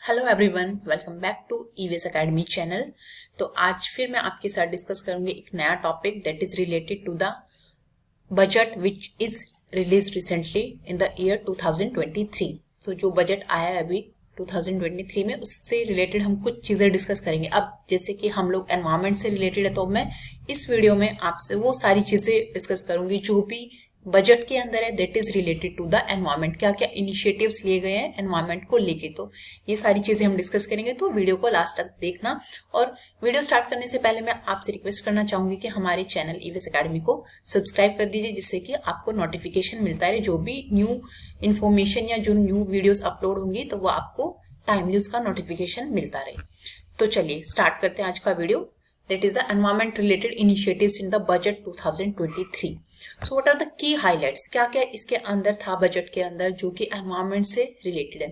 Hello everyone, welcome back to EVS Academy channel. तो आज फिर मैं आपके साथ डिस्कस करूंगी एक नया topic that is related to the budget which is release recently in the year 2023। तो जो बजट आया है अभी 2023 में, उससे रिलेटेड हम कुछ चीज़ें डिस्कस करेंगे। अब जैसे कि हम लोग एनवायरनमेंट से रिलेटेड है, तो मैं इस वीडियो में आपसे वो सारी चीज़ें डिस्कस करूंगी जो भी बजट के अंदर है that is related to the environment. क्या क्या इनिशिएटिव्स लिए गए हैं एनवायरनमेंट को लेके, तो ये सारी चीजें हम डिस्कस करेंगे। तो वीडियो को लास्ट तक देखना। और वीडियो स्टार्ट करने से पहले मैं आपसे रिक्वेस्ट करना चाहूंगी कि हमारे चैनल ईवीएस एकेडमी को सब्सक्राइब कर दीजिए, जिससे कि आपको नोटिफिकेशन मिलता है जो भी न्यू इन्फॉर्मेशन या जो न्यू वीडियोज अपलोड होंगी तो वो आपको टाइमली उसका नोटिफिकेशन मिलता रहे। तो चलिए स्टार्ट करते हैं आज का video. That is the environment related initiatives in the budget 2023. So what are the key highlights? क्या क्या इसके अंदर था बजट के अंदर जो कि environment से related है?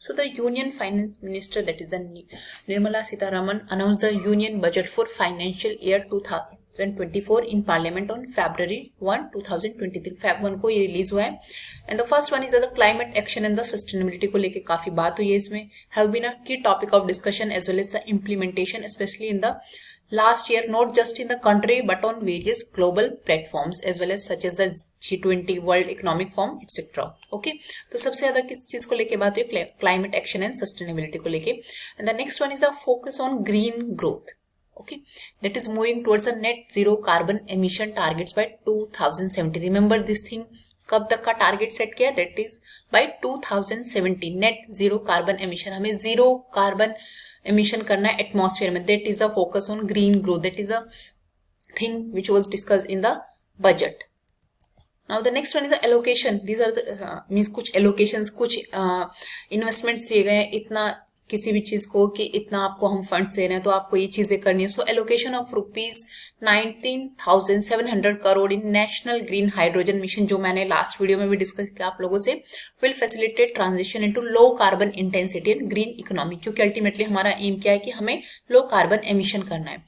So the Union Finance Minister, that is the Nirmala Sitharaman, announced the Union budget for financial year 2024 in Parliament on February 1, 2023. Feb 1 को ये रिलीज हुआ है। And the first one is the climate action and the sustainability को लेके काफी बात हुई है इसमें। Have been a key topic of discussion as well as the implementation, especially in the last year, not just in the country but on various global platforms as well as such as the G20 World Economic Forum etc. Okay, तो सबसे ज्यादा किस चीज को लेके बात हुई? Climate action and sustainability को लेके। And the next one is the focus on green growth. Okay, that is moving towards a net zero carbon emission targets by 2070. Remember this thing, कब तक का टारगेट सेट किया? That is by 2070 net zero carbon emission. हमें zero carbon emission करना है atmosphere में। That is the focus on green growth. That is the thing which was discussed in the budget. Now the next one is the allocation. These are the means कुछ allocations, कुछ investments दिए गए हैं इतना किसी भी चीज को कि इतना आपको हम फंड्स दे रहे हैं तो आपको ये चीजें करनी है। So allocation of rupees 19,700 crore in national green hydrogen mission, जो मैंने लास्ट वीडियो में भी डिस्कस किया आप लोगों से, will facilitate transition into low carbon intensity and green economy. क्योंकि अल्टीमेटली हमारा एम क्या है कि हमें लो कार्बन एमिशन करना है।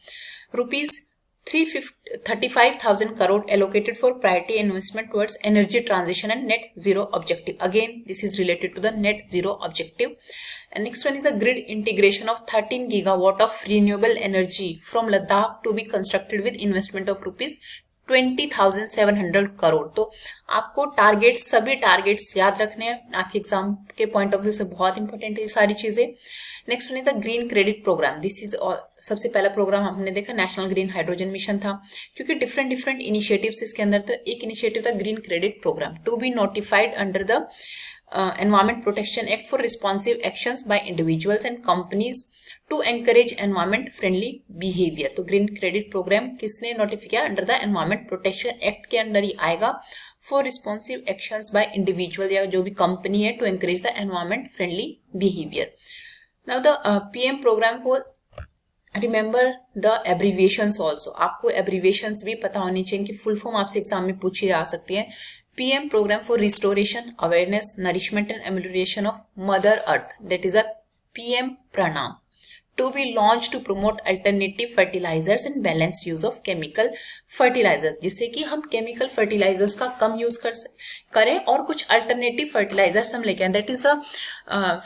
Rupees 35,000 crore allocated for priority investment towards energy transition and net zero objective. Again, this is related to the net zero objective. And next one is a grid integration of 13 gigawatt of renewable energy from Ladakh to be constructed with investment of rupees 20,700 crore. तो आपको target, सभी targets याद रखने हैं, आपके exam के point of view से बहुत इंपॉर्टेंट है ये सारी चीजें। Next one is the green credit programme. This is सबसे पहला प्रोग्राम हमने देखा नेशनल ग्रीन हाइड्रोजन मिशन था, क्योंकि डिफरेंट डिफरेंट इनिशिएटिव्स इसके अंदर। तो एक इनिशिएटिव था green credit programme to be notified under the Environment Protection Act for responsive actions by individuals and companies to encourage environment friendly behaviour. तो green credit programme किसने notify किया? Under the Environment Protection Act के under ही आएगा, for responsive actions by individual या जो भी company है to encourage the environment friendly behaviour. Now the PM programme for, remember the abbreviations also. आपको एब्रीविएशंस भी पता होनी चाहिए कि फुल फॉर्म आपसे एग्जाम में पूछी जा सकती है। PM programme for restoration, awareness, nourishment and emulation of mother earth, that is a PM Pranam, to be launched to promote alternative fertilizers and balanced use of chemical fertilizers, जिससे कि हम chemical fertilisers का कम use करें और कुछ alternative fertilisers हम लेके आए। That is the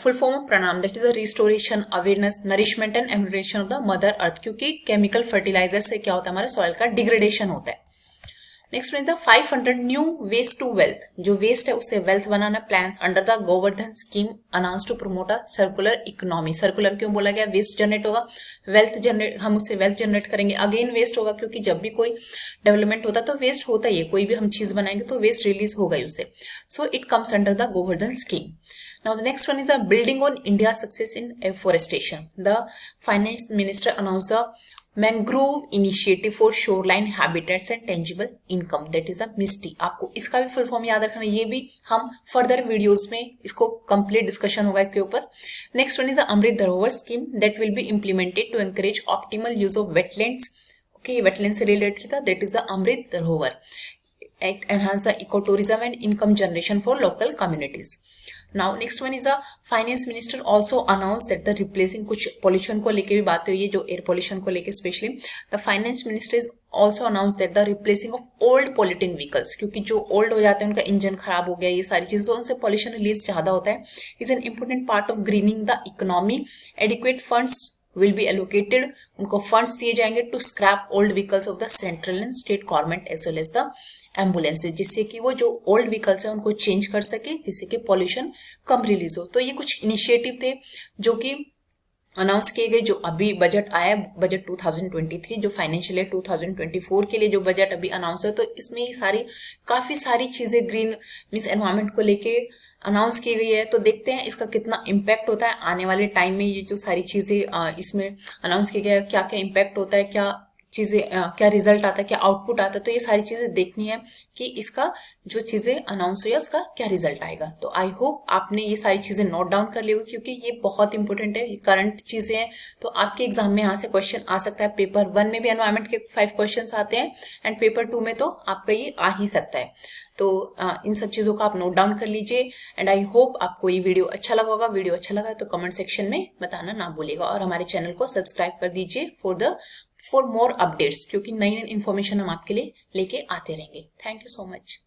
full form of Pranam. That is the restoration, awareness, nourishment and emulation of the mother earth, क्योंकि केमिकल फर्टिलाइजर से क्या होता है? हमारे सॉइल का डिग्रेडेशन होता है। Next one the 500 new waste to wealth, जो वेस्ट है उससे वेल्थ बनाना plans under the Gobardhan scheme announce to promote a circular economy. Circular क्यों बोला गया? वेस्ट जनरेट होगा, वेल्थ जनरेट, हम उससे वेल्थ जनरेट करेंगे, अगेन वेस्ट होगा, क्योंकि जब भी कोई डेवलपमेंट होता है तो वेस्ट होता ही है, कोई भी हम चीज बनाएंगे तो वेस्ट रिलीज होगा ही उससे। So it comes under the Gobardhan scheme. Now the next one is the building on India's success in afforestation. The finance minister announced the mangrove initiative for shoreline habitats and tangible income, that is the MISHTI. आपको इसका भी full form याद रखना, ये भी हम further videos में इसको कंप्लीट डिस्कशन होगा इसके ऊपर। Next one is the Amrit Dharohar scheme that will be implemented to encourage optimal use of wetlands. Okay, wetland से रिलेटेड था, that is the Amrit Dharohar act, enhance the eco tourism and income generation for local communities. Now next one is the finance minister also announced that the replacing, कुछ pollution को लेके भी बात हुई है, जो air pollution को लेके specially, the finance minister is also announce that the replacing of old polluting vehicles, क्योंकि जो ओल्ड हो जाते हैं उनका इंजन खराब हो गया, ये सारी चीजें, तो उनसे पॉल्यूशन रिलीज ज्यादा होता है, is an important part of greening the economy. Adequate funds will be allocated, उनको फंड्स दिए जाएंगे to scrap old vehicles of the central and state government as well as the ambulances, जिससे कि वो जो ओल्ड व्हीकल्स है उनको change कर सके, जिससे कि पॉल्यूशन कम रिलीज हो। तो ये कुछ इनिशिएटिव थे जो कि अनाउंस किए गए। जो अभी बजट आया, बजट 2023, जो फाइनेंशियल ईयर 2024 के लिए जो बजट अभी अनाउंस है, तो इसमें ये काफी सारी चीजें ग्रीन मीन्स एनवायरमेंट को लेके अनाउंस की गई है। तो देखते हैं इसका कितना इम्पैक्ट होता है आने वाले टाइम में। ये जो सारी चीजें इसमें अनाउंस किया गया है, क्या क्या इम्पैक्ट होता है, क्या चीजें क्या रिजल्ट आता है, क्या आउटपुट आता है, तो ये सारी चीजें देखनी है कि इसका जो चीजें अनाउंस हुई है उसका क्या रिजल्ट आएगा। तो आई होप आपने ये सारी चीजें नोट डाउन कर ली होगी, क्योंकि ये बहुत इंपॉर्टेंट है, करंट चीजें हैं। तो आपके एग्जाम में यहाँ से क्वेश्चन आ सकता है। पेपर 1 में भी एनवायरमेंट के 5 क्वेश्चन आते हैं एंड पेपर 2 में तो आपका ये आ ही सकता है। तो इन सब चीजों का आप नोट डाउन कर लीजिए एंड आई होप आपको ये वीडियो अच्छा लगा होगा। वीडियो अच्छा लगा तो कमेंट सेक्शन में बताना ना भूलिएगा, और हमारे चैनल को सब्सक्राइब कर दीजिए फॉर मोर अपडेट्स, क्योंकि नई नई इन्फॉर्मेशन हम आपके लिए लेके आते रहेंगे। Thank you so much.